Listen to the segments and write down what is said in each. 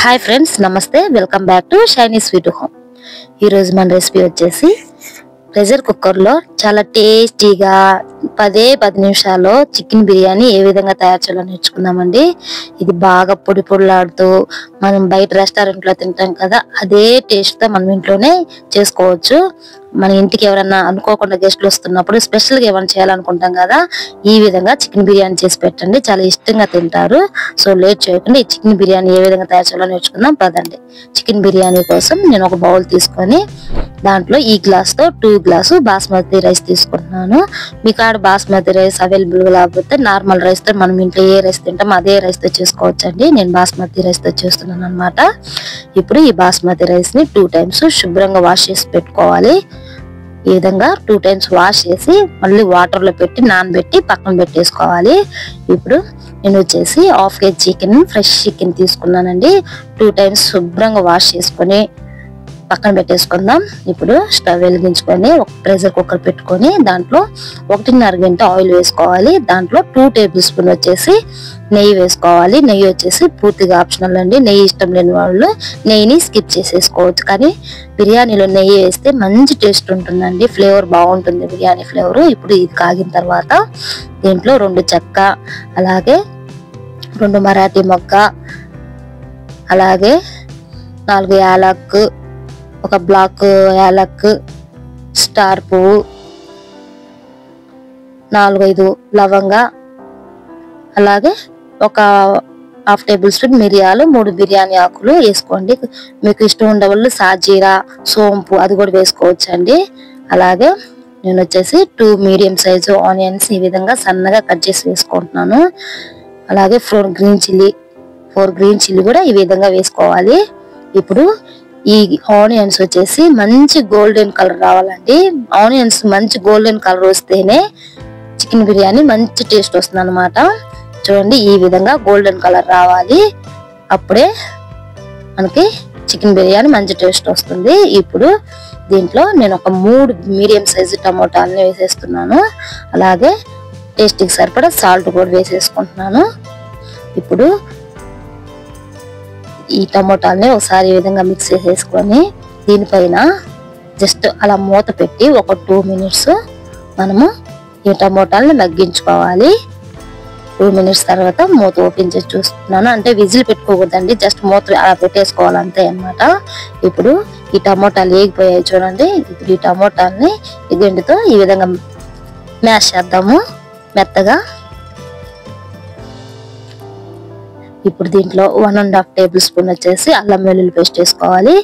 Hi friends, నమస్తే. Welcome back to shiny sweet home. ఈరోజు మన రెసిపీ వచ్చేసి ప్రెషర్ కుక్కర్లో చాలా టేస్టీగా 10 నిమిషాల్లో చికెన్ బిర్యానీ ఏ విధంగా తయారు చేయాలో నేర్చుకుందామండి. ఇది బాగా పొడి పొడిలాడుతూ మనం బయట రెస్టారెంట్లో తింటాం కదా, అదే టేస్ట్తో మనం ఇంట్లోనే చేసుకోవచ్చు. మన ఇంటికి ఎవరైనా అనుకోకుండా గెస్ట్లు వస్తున్నప్పుడు స్పెషల్గా ఏమైనా చేయాలనుకుంటాం కదా, ఈ విధంగా చికెన్ బిర్యానీ చేసి పెట్టండి, చాలా ఇష్టంగా తింటారు. సో లేట్ చేయకుండా ఈ చికెన్ బిర్యానీ ఏ విధంగా తయారు చేయాలో నేర్చుకుందాం పదండి. చికెన్ బిర్యానీ కోసం నేను ఒక బౌల్ తీసుకొని దాంట్లో ఈ గ్లాస్తో 2 గ్లాసు బాస్మతి రైస్ తీసుకుంటున్నాను. మీ కాడ బాస్మతి రైస్ అవైలబుల్గా లేకపోతే నార్మల్ రైస్తో మనం ఇంట్లో ఏ రైస్ తింటామో అదే రైస్తో చేసుకోవచ్చండి. నేను బాస్మతి రైస్తో చేస్తున్నాను అనమాట. ఇప్పుడు ఈ బాస్మతి రైస్ని 2 టైమ్స్ శుభ్రంగా వాష్ చేసి పెట్టుకోవాలి. ఈ విధంగా 2 టైమ్స్ వాష్ చేసి మళ్ళీ వాటర్లో పెట్టి నానబెట్టి పక్కన పెట్టేసుకోవాలి. ఇప్పుడు నేను వచ్చేసి 1/2 kg చికెన్, ఫ్రెష్ చికెన్ తీసుకున్నానండి. 2 టైమ్స్ శుభ్రంగా వాష్ చేసుకొని పక్కన పెట్టేసుకుందాం. ఇప్పుడు స్టవ్ వెలిగించుకొని ఒక ప్రెషర్ కుక్కర్ పెట్టుకొని దాంట్లో 1.5 గంట ఆయిల్ వేసుకోవాలి. దాంట్లో 2 టేబుల్ స్పూన్ వచ్చేసి నెయ్యి వేసుకోవాలి. నెయ్యి వచ్చేసి పూర్తిగా ఆప్షనల్ అండి. నెయ్యి ఇష్టం లేని వాళ్ళు నెయ్యిని స్కిప్ చేసేసుకోవచ్చు, కానీ బిర్యానీలో నెయ్యి వేస్తే మంచి టేస్ట్ ఉంటుందండి, ఫ్లేవర్ బాగుంటుంది, బిర్యానీ ఫ్లేవర్. ఇప్పుడు ఇది కాగిన తర్వాత దీంట్లో 2 చెక్క, అలాగే 2 మరాఠీ మొగ్గ, అలాగే 4 యాలక్, ఒక బ్లాక్ యాలక్, స్టార్ పువ్వు, 4-5 లవంగ, అలాగే ఒక 1/2 టేబుల్ స్పూన్ మిరియాలు, 3 బిర్యానీ ఆకులు వేసుకోండి. మీకు ఇష్టం ఉండే వాళ్ళు సాజీరా, సోంపు అది కూడా వేసుకోవచ్చు అండి. అలాగే నేను వచ్చేసి 2 మీడియం సైజు ఆనియన్స్ ఈ విధంగా సన్నగా కట్ చేసి వేసుకుంటున్నాను. అలాగే 4 గ్రీన్ చిల్లీ కూడా ఈ విధంగా వేసుకోవాలి. ఇప్పుడు ఈ ఆనియన్స్ వచ్చేసి మంచి గోల్డెన్ కలర్ రావాలండి. ఆనియన్స్ మంచి గోల్డెన్ కలర్ వస్తేనే చికెన్ బిర్యానీ మంచి టేస్ట్ వస్తుంది అనమాట. చూడండి, ఈ విధంగా గోల్డెన్ కలర్ రావాలి, అప్పుడే మనకి చికెన్ బిర్యానీ మంచి టేస్ట్ వస్తుంది. ఇప్పుడు దీంట్లో నేను ఒక 3 మీడియం సైజు టమోటాలని వేసేస్తున్నాను. అలాగే టేస్ట్కి సరిపడా సాల్ట్ కూడా వేసేసుకుంటున్నాను. ఇప్పుడు ఈ టమోటాలని ఒకసారి ఈ విధంగా మిక్స్ చేసేసుకొని దీనిపైన జస్ట్ అలా మూత పెట్టి ఒక 2 మినిట్స్ మనము ఈ టమోటాలని మగ్గించుకోవాలి. 2 మినిట్స్ తర్వాత మూత ఓపెన్ చేసి చూస్తున్నాను, అంటే విజిల్ పెట్టుకోకూడదండి, జస్ట్ మూత అలా పెట్టేసుకోవాలి అంతే అన్నమాట. ఇప్పుడు ఈ టమోటాలు వేగిపోయాయి చూడండి. ఇప్పుడు ఈ టమోటాలని ఈ గంటితో ఈ విధంగా మ్యాష్ చేద్దాము మెత్తగా. ఇప్పుడు దీంట్లో 1.5 టేబుల్ స్పూన్ వచ్చేసి అల్లం వెల్లుల్లి పేస్ట్ వేసుకోవాలి.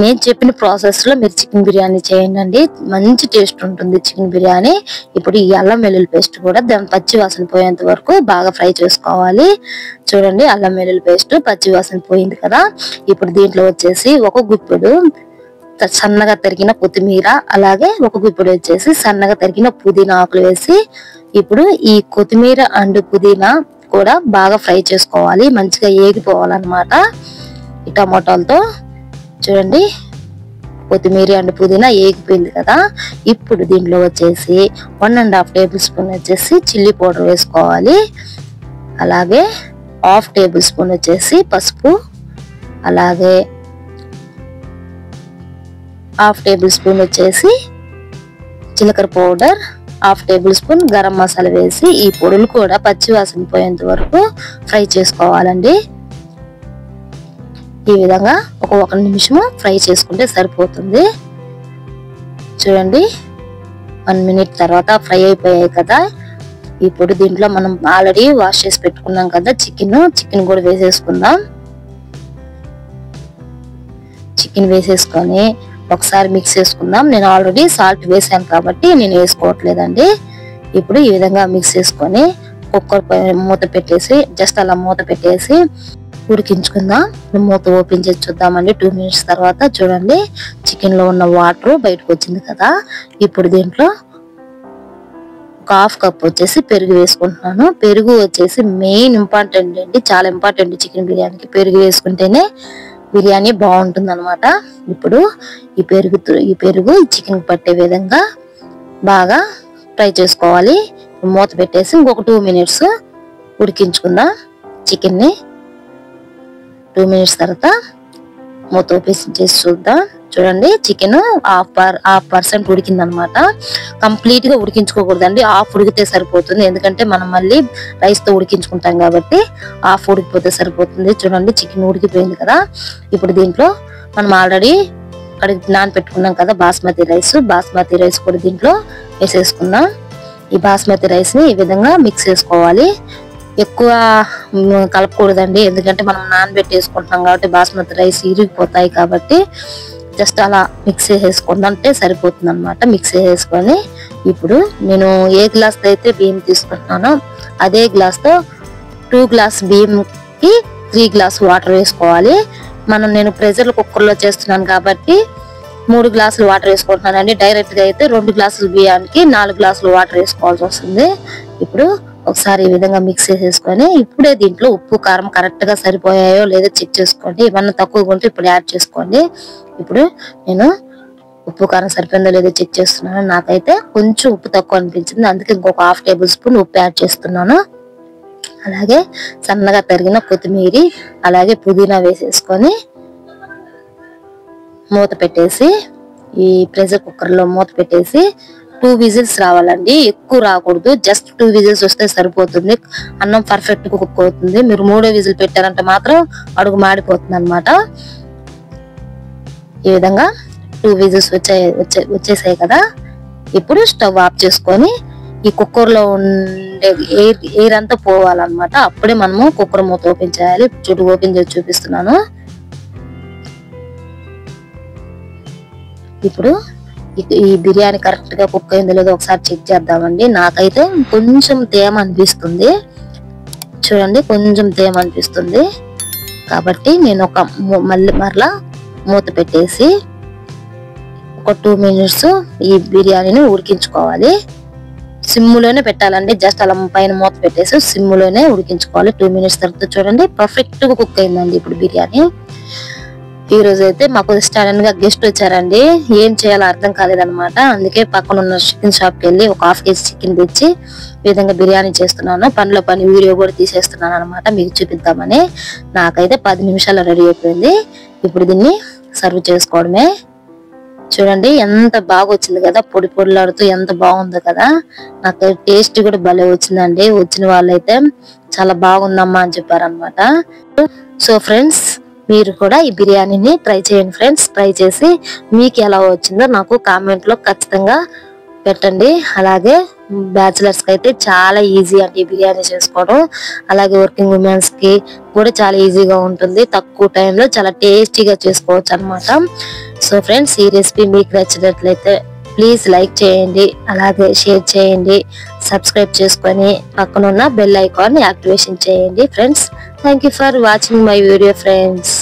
నేను చెప్పిన ప్రాసెస్ లో మీరు చికెన్ బిర్యానీ చేయండి, మంచి టేస్ట్ ఉంటుంది చికెన్ బిర్యానీ. ఇప్పుడు ఈ అల్లం వెల్లుల్లి పేస్ట్ కూడా దాని పచ్చి వాసన పోయేంత వరకు బాగా ఫ్రై చేసుకోవాలి. చూడండి, అల్లం వెల్లుల్లి పేస్ట్ పచ్చి వాసన పోయింది కదా. ఇప్పుడు దీంట్లో వచ్చేసి ఒక గుప్పెడు సన్నగా తరిగిన కొత్తిమీర, అలాగే ఒక గుప్పెడు వచ్చేసి సన్నగా తరిగిన పుదీనా ఆకులు వేసి ఇప్పుడు ఈ కొత్తిమీర అండ్ పుదీనా కూడా బాగా ఫ్రై చేసుకోవాలి, మంచిగా ఏగిపోవాలన్నమాట ఈ టమాటాలతో. చూడండి, కొత్తిమీర అండ్ పుదీనా ఏగిపోయింది కదా. ఇప్పుడు దీంట్లో వచ్చేసి 1.5 టేబుల్ స్పూన్ వచ్చేసి చిల్లీ పౌడర్ వేసుకోవాలి. అలాగే 1/2 టేబుల్ స్పూన్ వచ్చేసి పసుపు, అలాగే 1/2 టేబుల్ స్పూన్ వచ్చేసి జీలకర్ర powder, 1/2 table spoon garam masala వేసి ఈ పొడులు కూడా పచ్చి వాసన పోయేంత వరకు ఫ్రై చేసుకోవాలండి. ఈ విధంగా ఒక 1 నిమిషము ఫ్రై చేసుకుంటే సరిపోతుంది. చూడండి, 1 మినిట్ తర్వాత ఫ్రై అయిపోయాయి కదా. ఇప్పుడు దీంట్లో మనం ఆల్రెడీ వాష్ చేసి పెట్టుకున్నాం కదా చికెన్ కూడా వేసేసుకుందాం. చికెన్ వేసేసుకొని ఒకసారి మిక్స్ చేసుకుందాం. నేను ఆల్రెడీ సాల్ట్ వేసాను కాబట్టి నేను వేసుకోవట్లేదండి. ఇప్పుడు ఈ విధంగా మిక్స్ చేసుకొని కుక్కర్ మూత పెట్టేసి జస్ట్ అలా మూత పెట్టేసి ఉడికించుకుందాం. మూత ఓపెన్ చేసి చూద్దామండి 2 మినిట్స్ తర్వాత. చూడండి, చికెన్ లో ఉన్న వాటర్ బయటకు వచ్చింది కదా. ఇప్పుడు దీంట్లో ఒక 1/2 కప్ వచ్చేసి పెరుగు వేసుకుంటున్నాను. పెరుగు వచ్చేసి మెయిన్ ఇంపార్టెంట్ అండి, చాలా ఇంపార్టెంట్ చికెన్ బిర్యానీకి. పెరుగు వేసుకుంటేనే బిర్యానీ బాగుంటుంది అనమాట. ఇప్పుడు ఈ పెరుగు చికెన్ పట్టే విధంగా బాగా ఫ్రై చేసుకోవాలి. మూత పెట్టేసి ఇంకొక 2 మినిట్స్ ఉడికించుకుందాం చికెన్ని. 2 minutes తర్వాత మూత ఓపెన్ చేసి చూద్దాం. చూడండి చికెన్ హాఫ్ పర్సెంట్ ఉడికింది అనమాట. కంప్లీట్ గా ఉడికించుకోకూడదండి, హాఫ్ ఉడికితే సరిపోతుంది. ఎందుకంటే మనం మళ్ళీ రైస్ తో ఉడికించుకుంటాం కాబట్టి హాఫ్ ఉడికిపోతే సరిపోతుంది. చూడండి చికెన్ ఉడికిపోయింది కదా. ఇప్పుడు దీంట్లో మనం ఆల్రెడీ కడిగి నానబెట్టుకున్నాం కదా బాస్మతి రైస్ కూడా దీంట్లో వేసేసుకుందాం. ఈ బాస్మతి రైస్ ని ఈ విధంగా మిక్స్ చేసుకోవాలి. ఎక్కువ కలపకూడదండి, ఎందుకంటే మనం నానబెట్టేసుకుంటున్నాం కాబట్టి బాస్మతి రైస్ ఇరిగిపోతాయి కాబట్టి జస్ట్ అలా మిక్స్ చేసేసుకుందాం అంటే సరిపోతుంది అనమాట. మిక్స్ చేసేసుకొని ఇప్పుడు నేను ఏ గ్లాస్ తో అయితే బియ్యం తీసుకుంటున్నానో అదే గ్లాస్ తో 2 గ్లాస్ బియ్యంకి 3 గ్లాస్ వాటర్ వేసుకోవాలి. నేను ప్రెషర్ కుక్కర్ లో చేస్తున్నాను కాబట్టి 3 గ్లాసులు వాటర్ వేసుకుంటున్నానండి. డైరెక్ట్ గా అయితే 2 గ్లాసుల బియ్యానికి 4 గ్లాసులు వాటర్ వేసుకోవాల్సి వస్తుంది. ఇప్పుడు ఒకసారి ఈ విధంగా మిక్స్ చేసేసుకొని ఇప్పుడే దీంట్లో ఉప్పు కారం కరెక్ట్ గా సరిపోయాయో లేదో చెక్ చేసుకోండి. ఏమన్నా తక్కువగా ఉంటే ఇప్పుడు యాడ్ చేసుకోండి. ఇప్పుడు నేను ఉప్పు కారం సరిపోయిందో లేదో చెక్ చేస్తున్నాను. నాకైతే కొంచెం ఉప్పు తక్కువ అనిపించింది, అందుకే ఇంకొక హాఫ్ టేబుల్ స్పూన్ ఉప్పు యాడ్ చేస్తున్నాను. అలాగే సన్నగా తరిగిన కొత్తిమీర అలాగే పుదీనా వేసేసుకొని మూత పెట్టేసి ఈ ప్రెషర్ కుక్కర్ లో మూత పెట్టేసి 2 విజిల్స్ రావాలండి, ఎక్కువ రాకూడదు. జస్ట్ 2 విజిల్స్ వస్తే సరిపోతుంది. అన్నం పర్ఫెక్ట్ గా కుక్ అవుతుంది. మీరు 3వ విజిల్ పెట్టారంటే మాత్రం అడుగు మాడిపోతుంది అనమాట. ఈ విధంగా 2 విజిల్స్ వచ్చేసాయి కదా. ఇప్పుడు స్టవ్ ఆఫ్ చేసుకొని ఈ కుక్కర్ లో ఉండే ఎయిర్ అంతా పోవాలన్నమాట. అప్పుడే మనము కుక్కర్ మూత ఓపెన్ చేయాలి. చుట్టూ ఓపెన్ చేసి చూపిస్తున్నాను. ఇప్పుడు ఈ బిర్యానీ కరెక్ట్ గా కుక్ అయిందో లేదో ఒకసారి చెక్ చేద్దామండి. నాకైతే కొంచెం తేమ అనిపిస్తుంది. చూడండి కొంచెం తేమ అనిపిస్తుంది కాబట్టి నేను మరలా మూత పెట్టేసి ఒక 2 minutes ఈ బిర్యానీని ఉడికించుకోవాలి. సిమ్ములోనే పెట్టాలండి, జస్ట్ అలా పైన మూత పెట్టేసి సిమ్ములోనే ఉడికించుకోవాలి. 2 minutes తర్వాత చూడండి పర్ఫెక్ట్ గా కుక్ అయిందండి ఇప్పుడు బిర్యానీ. ఈ రోజు అయితే మాకు సడన్ గా గెస్ట్ వచ్చారండి, ఏం చేయాలో అర్థం కాలేదన్నమాట. అందుకే పక్కన ఉన్న చికెన్ షాప్ కి వెళ్ళి ఒక ½ kg చికెన్ తెచ్చి ఈ విధంగా బిర్యానీ చేస్తున్నాను. పనిలో పని వీడియో కూడా తీసేస్తున్నాను అనమాట, మీకు చూపిద్దామని. నాకైతే 10 నిమిషాలు రెడీ అయిపోయింది. ఇప్పుడు దీన్ని సర్వ్ చేసుకోవడమే. చూడండి ఎంత బాగా వచ్చింది కదా, పొడి పొడిలాడుతూ ఎంత బాగుందో కదా. నాకు టేస్ట్ కూడా భలే వచ్చిందండి. వచ్చిన వాళ్ళైతే చాలా బాగుందమ్మా అని చెప్పారనమాట. సో ఫ్రెండ్స్ మీరు కూడా ఈ బిర్యానీని ట్రై చేయండి ఫ్రెండ్స్. ట్రై చేసి మీకు ఎలా వచ్చిందో నాకు కామెంట్ లో ఖచ్చితంగా పెట్టండి. అలాగే బ్యాచిలర్స్ కి అయితే చాలా ఈజీ అండి ఈ బిర్యానీ చేసుకోవడం. అలాగే వర్కింగ్ ఉమెన్స్ కి కూడా చాలా ఈజీగా ఉంటుంది. తక్కువ టైంలో చాలా టేస్టీగా చేసుకోవచ్చు అనమాట. సో ఫ్రెండ్స్ ఈ రెసిపీ మీకు నచ్చినట్లయితే ప్లీజ్ లైక్ చేయండి, అలాగే షేర్ చేయండి, సబ్స్క్రైబ్ చేసుకొని పక్కనున్న బెల్ ఐకాన్ యాక్టివేషన్ చేయండి friends. Thank you for watching my video friends.